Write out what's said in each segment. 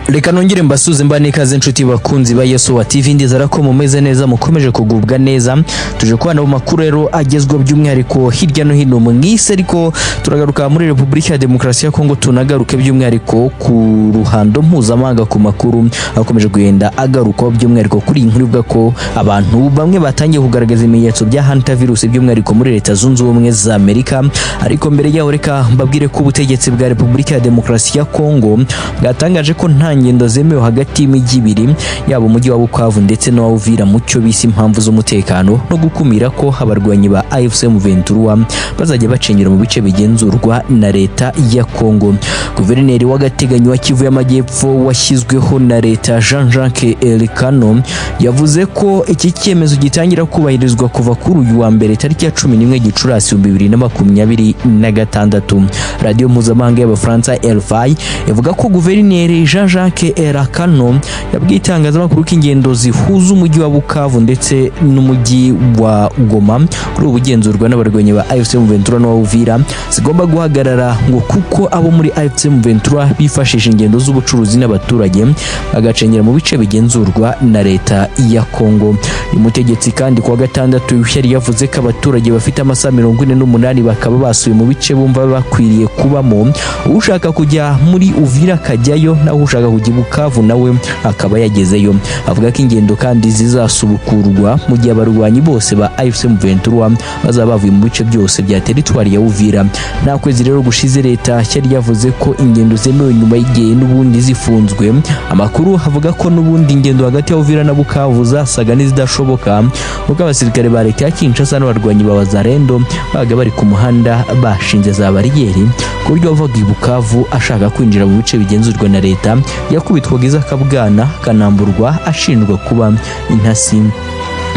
Reka nongere mbasuze mbane ikaze inshuti bakunzi ba Yesu TV, ndizera ko mumeze neza mukomeje kugubwa neza. Tuje kubana mu makuru rero agezwe by'umwihariko hirya no hino mu isi, ariko turagaruka muri Repubulika ya Demokarasi ya Kongo, tunagaruke by'umwihariko ku ruhando mpuzamahanga ku makuru akomeje kugenda agaruka by'umwihariko kuri inkuru ivuga ko abantu bamwe batangiye kugaragaza ibimenyetso bya hantavirus by'umwihariko muri Leta Zunze Ubumwe za Amerika. Ariko mbere yaho reka mbabwire ko ubutegetsi bwa Repubulika ya Demokarasi ya Kongo bwatangaje ko nta ngendo zemewe hagati y'imijyi ibiri, yaba umujyi wa Bukavu ndetse no Uvira mu cyo bise impamvu z'umutekano no gukumira ko abarwanyi ba AFC M23 bazajya bacengera mu bice bigenzurwa na Leta ya Kongo. Guverineri w'agateganyo wa Kivu y'Amajyepfo washyizweho na Leta Jean-Jacques Elkano yavuze ko iki cyemezo gitangira kubahirizwa kuva kuri uyu wa mbere tariki ya 11 Gicurasi 2026. Radio mpuzamahanga y'Abafaransa RFI ivuga ko Guverineri Jean-Jacques Elkano yabwiye itangazamakuru ko ingendo zihuza umujyi wa Bukavu ndetse n'umujyi wa Goma kuri ubugenzurwa n'abarwanyi ba AFC M23 no Uvira zigomba guhagarara ngo kuko abo muri AFC M23 bifashisha ingendo z'ubucuruzi n'abaturage bagacengera mu bice bigenzurwa na Leta ya Kongo. Umutegetsi kandi kuwa gatandatu yari yavuze ko abaturage bafite amasaha 48 bakaba basuye mu bice bumva bakwiriye kubamo, ushaka kujya muri Uvira kajyayo na ushaka kujya Bukavu nawe akaba yagezeyo. Avuga ko ingendo kandi zizasubukurwa mu gihe abarwanyi bose ba AFC M23 bazaba bavuye mu bice byose bya teritwari ya Uvira. Nta kwezi rero gushize Leta yari yavuze ko ingendo zemewe nyuma y'igihe n'ubundi zifunzwe. Amakuru avuga ko n'ubundi ingendo hagati ya Uvira na Bukavu zasaga n'izidashoboka kuko abasirikare ba Leta ya Kinshasa n'abarwanyi ba Wazalendo baga bari ku muhanda bashinze za bariyeri ku buryo bavaga i Bukavu ashaka kwinjira mu bice bigenzurwa na Leta yakubitwaga izakabwana kanamburwa ashinjwa kuba intasi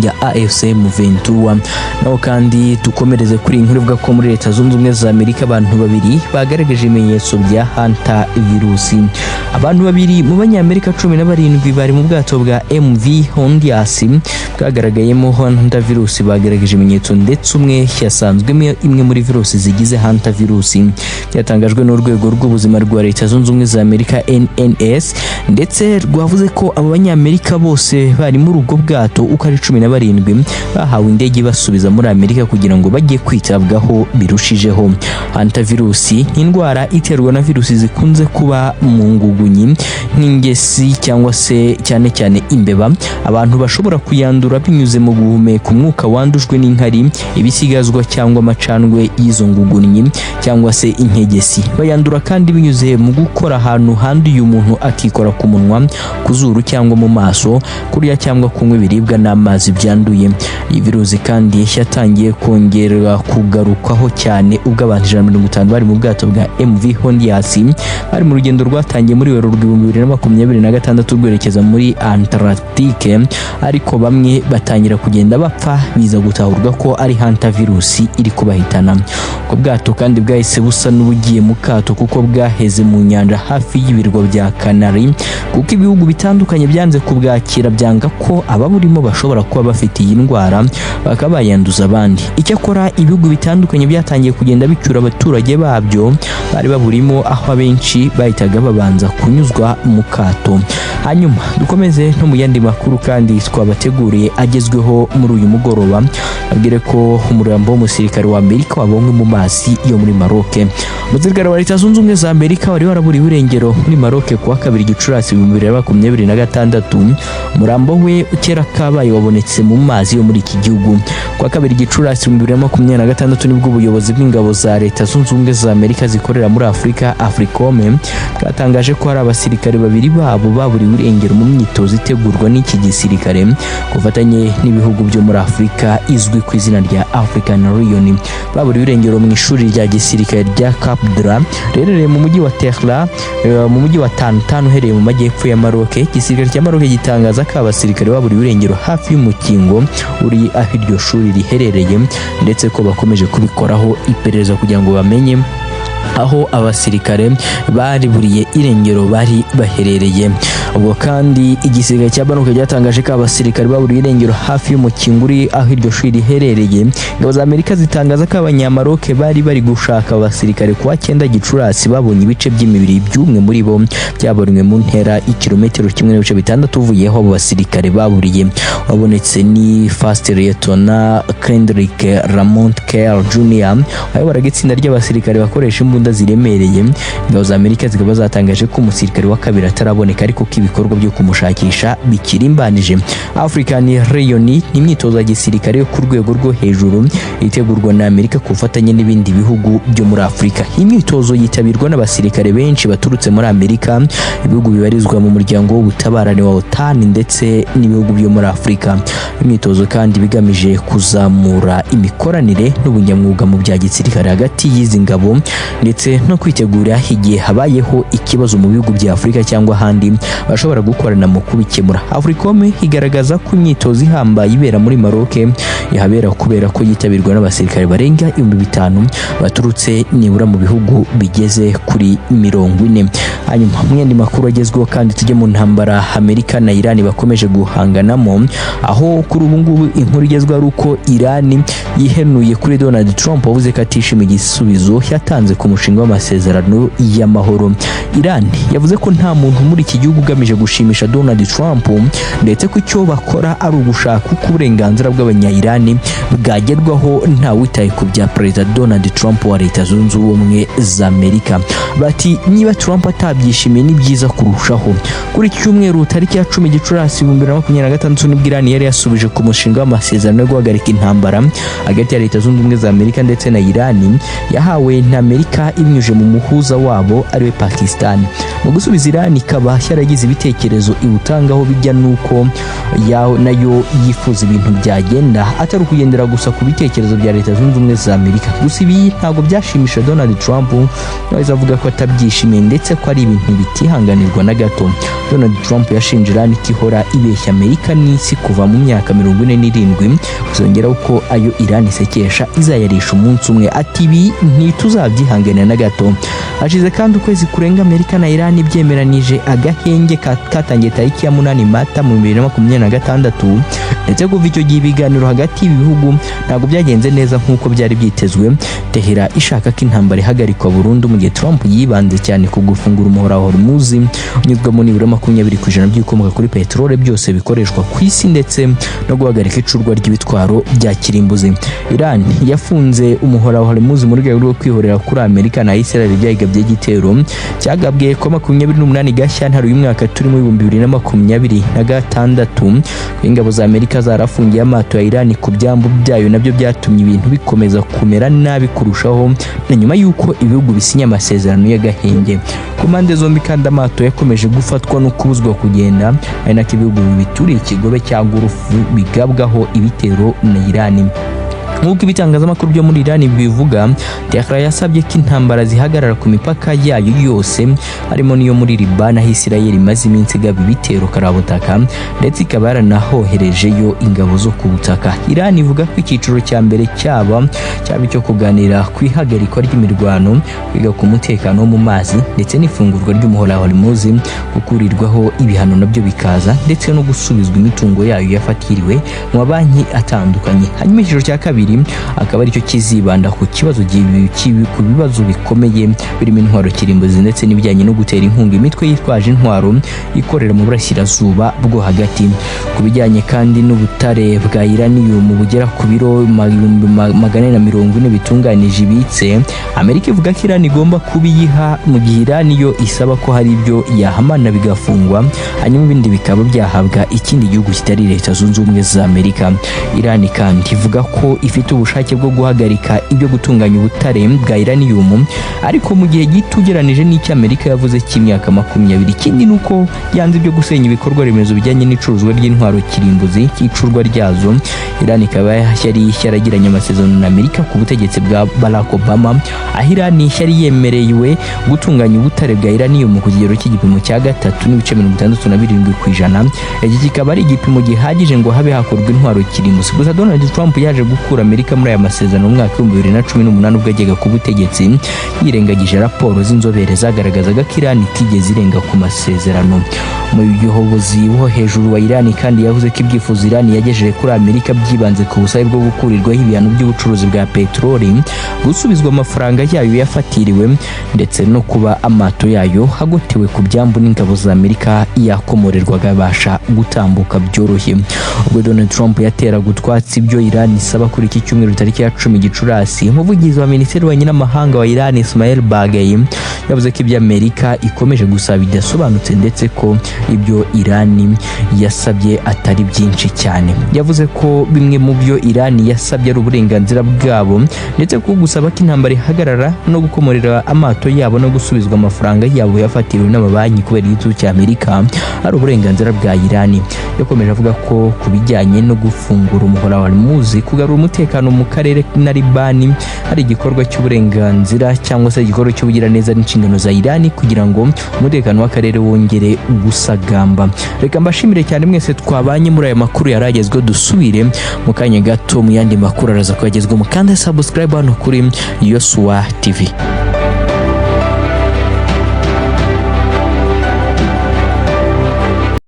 ya AFC M23. Naho kandi tukomereze kuri inkuru ivuga ko muri Leta Zunze Ubumwe za Amerika abantu babiri bagaragaje ibimenyetso bya hantavirus. Abantu babiri mu banyamerika 17 bari mu bwato bwa MV Hondias bwagaragayemo hantavirus bagaragaje ibimenyetso, ndetse umwe yasanzwemo imwe muri virusi zigize hantavirus. Byatangajwe n'urwego rw'ubuzima rwa Leta Zunze Ubumwe za Amerika NNS, ndetse rwavuze ko abo banyamerika bose bari muri ubwo bwato uko ari 17 bahawe indege basubiza muri Amerika kugira ngo bajye kwitabwaho birushijeho. Hantavirus ni indwara iterwa na virusi zikunze kuba mu ngugunyi nk'ingesi cyangwa se cyane cyane imbeba. Abantu bashobora kuyandura binyuze mu guhumeka umwuka wandujwe n'inkari, ibisigazwa cyangwa amacandwe y'izo ngugunyi cyangwa se inkegesi. Bayandura kandi binyuze mu gukora ahantu handuye umuntu akikora ku munwa, ku zuru cyangwa mu maso, kurya cyangwa kunywa ibiribwa n'amazi byanduye. Iyi virusi kandi yatangiye kongerwa kugarukwaho cyane ubwo abantu 150 bari mu bwato bwa MV Hondias bari mu rugendo rwatangiye muri Werurwe 2026 rwerekeza muri Antarctique, ariko bamwe batangira kugenda bapfa biza gutahurwa ko ari hantavirus iri kubahitana. Ubwo bwato kandi bwahise busa n'ubugiye mu kato kuko bwaheze mu nyanja hafi y'ibirwa bya Canary, kuko ibihugu bitandukanye byanze kubwakira byanga ko ababurimo bashobora kuba bafite iyi ndwara bakaba bayanduza abandi. Icyakora ibihugu bitandukanye byatangiye kugenda bicyura abaturage babyo bari baburimo, aho abenshi bahitaga babanza kunyuzwa mu kato. Hanyuma dukomeze no mu yandi makuru kandi twabateguriye agezweho muri uyu mugoroba. Abwire ko umurambo w'umusirikare wa Amerika wabonwe mu mazi yo muri Maroc. Umusirikare wa Leta Zunze Ubumwe za Amerika wari waraburiwe irengero muri Maroc kuwa 2 Gicurasi 2026. Umurambo we ukera kabaye wabonetse mu mazi yo muri iki gihugu. Kuwa 2 Gicurasi 2026 nibwo ubuyobozi bw'ingabo za Leta Zunze Ubumwe za Amerika zikorera muri Afrika AFRICOM bwatangaje ko hari abasirikare babiri babo baburiwe irengero mu myitozo itegurwa n'iki gisirikare kufatanye n'ibihugu byo muri Afrika izwi ku izina rya African Union. Baburiwe irengero mu ishuri rya gisirikare rya Cap Dra rerereye mu mujyi wa Tehran mu mujyi wa Tantan uhereye mu majyepfo ya Maroc. Igisirikare cya Maroc gitangaza ko abasirikare baburiwe irengero hafi y'umukingo uri aho iryo shuri riherereye, ndetse ko bakomeje kubikoraho iperereza kugira ngo bamenye aho abasirikare bari buriye irengero bari baherereye. ubwo kandi igisirikare cya Banuka cyatangaje ko abasirikare baburiye irengero hafi y'umukinguri aho iryo shuri riherereye. Ingabo za Amerika zitangaza ko abanyamaroke bari gushaka abasirikare kuwa 9 Gicurasi babonye ibice by'imibiri by'umwe muri bo byaboranywe mu ntera ikilometero 1.6 uvuyeho abo basirikare baburiye. Wabonetse ni First Lieutenant Kendrick Lamont Kerr Jr. ayobora itsinda ry'abasirikare bakoresha imbunda ziremereye. Ingabo za Amerika zikaba zatangaje ko umusirikare wa kabiri ataraboneka ariko ko ibikorwa byo kumushakisha bikirimbanije. African Lion ni imyitozo ya gisirikare yo ku rwego rwo hejuru itegurwa na Amerika ku bufatanye n'ibindi bihugu byo muri Afrika. Imyitozo yitabirwa n'abasirikare benshi baturutse muri Amerika, ibihugu bibarizwa mu muryango w'ubutabarane wa OTAN ndetse n'ibihugu byo muri Afrika. Imyitozo kandi bigamije kuzamura imikoranire n'ubunyamwuga mu bya gisirikare hagati y'izi ngabo ndetse no kwitegura igihe habayeho ikibazo mu bihugu bya Afrika cyangwa ahandi bashobora gukorana mu kubikemura. Africom igaragaza ko imyitozo ihambaye ibera muri Maroc ihabera kubera ko yitabirwa n'abasirikare barenga 5,000 baturutse nibura mu bihugu bigeze kuri 40. Hanyuma mwende makuru agezweho kandi tujye mu ntambara Amerika na Iran bakomeje guhanganamo, aho kuri ubu ngubu inkuru igezweho ari uko Iran yihenuye kuri Donald Trump wavuze ko atishimiye igisubizo yatanze ku mushinga w'amasezerano y'amahoro. Iran yavuze ko nta muntu muri iki gihugu ugamije gushimisha Donald Trump ndetse ko icyo bakora ari ugushaka uko uburenganzira bw'abanya-Iran bwagerwaho nta witaye ku bya Perezida Donald Trump wa Leta Zunze Ubumwe za Amerika. Bati niba Trump atabyishimiye ni byiza kurushaho. Kuri cyumweru tariki ya 10 Gicurasi 2026 nibwo Iran yari yasubije ku mushinga w'amasezerano yo guhagarika intambara hagati ya Leta Zunze Ubumwe za Amerika ndetse na Iran yahawe na Amerika ibinyuje mu muhuza wabo ariwe Pakistan. Mu gusubiza Iran ikaba yaragize ibitekerezo ibutangaho bijya nuko nayo yifuza ibintu byagenda atari ukugendera gusa ku bitekerezo bya Leta Zunze Ubumwe za Amerika. Gusa ibi ntabwo byashimisha Donald Trump, nawe avuga ko atabyishimiye ndetse ko ari ibintu bitihanganirwa na gato. Donald Trump yashinje Iran ihora ibeshya Amerika n'isi kuva mu myaka 47 kuzongera uko ayo Iran isekesha izayarisha umunsi umwe. Ati ibi ntituzabyihanganira na gato. Hashize kandi ukwezi kurenga Amerika na Iran byemeranije agahenge katangiye tariki ya 8 Mata mu 2026 ndetse kuva icyo gihe ibiganiro hagati y'ibihugu ntabwo byagenze neza nk'uko byari byitezwe. Tehera ishaka ko intambara ihagarikwa burundu mu gihe Trump yibanze cyane ku gufungura umuhora wa Hormuz unyuzwamo nibura 20% by'ibikomoka kuri peterole byose bikoreshwa ku isi ndetse no guhagarika icurwa ry'ibitwaro bya kirimbuzi. Iran yafunze umuhora wa Hormuz mu rwego rwo kwihorera kuri Amerika na Israel byayigabye igitero cyagabwe ko 28 Gashyantare uyu mwaka turi mu 2026. Ingabo za Amerika zarafungiye amato ya Iran ku byambu byayo nabyo byatumye ibintu bikomeza kumera nabi kurushaho na nyuma yuko ibihugu bisinya amasezerano y'agahenge. Ku mpande zombi kandi amato yakomeje gufatwa no kubuzwa kugenda ari nako ibihugu bituriye ikigobe cya Gurufu bigabwaho ibitero na Iran. Nk'uko ibitangazamakuru byo muri Iran bivuga, Tehran yasabye ko intambara zihagarara ku mipaka yayo yose harimo niyo muri Liban aho Israel imaze iminsi igaba ibitero karabutaka ndetse ikaba yaranahoherejeyo ingabo zo ku butaka. Iran ivuga ko icyiciro cya mbere cyaba cyo kuganira ku ihagarikwa ry'imirwano, kwiga ku mutekano wo mu mazi ndetse n'ifungurwa ry'umuhora wa Hormuz, gukurirwaho ibihano nabyo bikaza ndetse no gusubizwa imitungo yayo yafatiriwe mu mabanki atandukanye. Hanyuma icyiciro cya kabiri akaba aricyo kizibanda ku kibazo ku bibazo bikomeye birimo intwaro kirimbuzi ndetse n'ibijyanye no gutera inkunga imitwe yitwaje intwaro ikorera mu burasirazuba bwo hagati. Ku bijyanye kandi n'ubutare bwa uranium bugera ku biro 440 bitunganije ibitse, Amerika ivuga ko Iran igomba kubiyiha mu gihe Iran yo isaba ko hari ibyo yahamana bigafungwa hanyuma ibindi bikaba byahabwa ikindi gihugu kitari Leta Zunze Ubumwe za Amerika. Iran kandi ivuga ko ifite ubushake bwo guhagarika ibyo gutunganya ubutare bwa uranium ariko mu gihe gito ugeranije n'icyo Amerika yavuze cy'imyaka 20. Ikindi nuko yanze ibyo gusenya ibikorwa remezo bijyanye n'icuruzwa ry'intwaro kirimbuzi cy'icurwa ryazo. Iran ikaba yari yaragiranye amasezerano na Amerika ku butegetsi bwa Barack Obama aho Iran yari yemerewe gutunganya ubutare bwa uranium ku kigero cy'igipimo cya 3.67%. Iki kikaba ari igipimo gihagije ngo habe hakorwa intwaro kirimbuzi. Gusa Donald Trump yaje gukura Amerika muri aya masezerano mu mwaka wa 2018 ubwo yajyaga ku butegetsi yirengagije raporo z'inzobere zagaragazaga ko Iran itigeze irenga ku masezerano. umuyobozi wo hejuru wa Iran kandi yavuze ko ibyifuzo Iran yagejeje kuri Amerika byibanze ku busabe bwo gukurirwaho ibihano by'ubucuruzi bwa peteroli, gusubizwa amafaranga yayo yafatiriwe ndetse no kuba amato yayo hagotewe ku byambu n'ingabo za Amerika yakomorerwaga abasha gutambuka byoroshye. Ubwo Donald Trump yateraga utwatsi ibyo Iran isaba kuri iki cyumweru tariki ya 10 Gicurasi, umuvugizi wa Minisiteri y'Ububanyi n'Amahanga wa Iran Ismail Baghaei yavuze ko ibyo Amerika ikomeje gusaba bidasobanutse ndetse ko ibyo Iran yasabye atari byinshi cyane. Yavuze ko bimwe mu byo Iran yasabye ari uburenganzira bwabo ndetse ko gusaba ko intambara ihagarara no gukomorera amato yabo no gusubizwa amafaranga yabo yafatiriwe n'amabanki kubera igitutu cya Amerika ari uburenganzira bwa Iran. Yakomeje avuga ko kubijyanye no gufungura umuhora wa Hormuz, kugarura umutekano mu karere na Libani hari igikorwa cy'uburenganzira cyangwa se igikorwa cy'ubugiraneza n'inshingano za Iran kugira ngo umutekano w'akarere wongere gusagamba. Reka mbashimire cyane mwese twabanye muri aya makuru yaragezwe, dusubire mu kanya gato mu yandi makuru araza kwagezwa. Mukande subscribe hano kuri Yosua TV.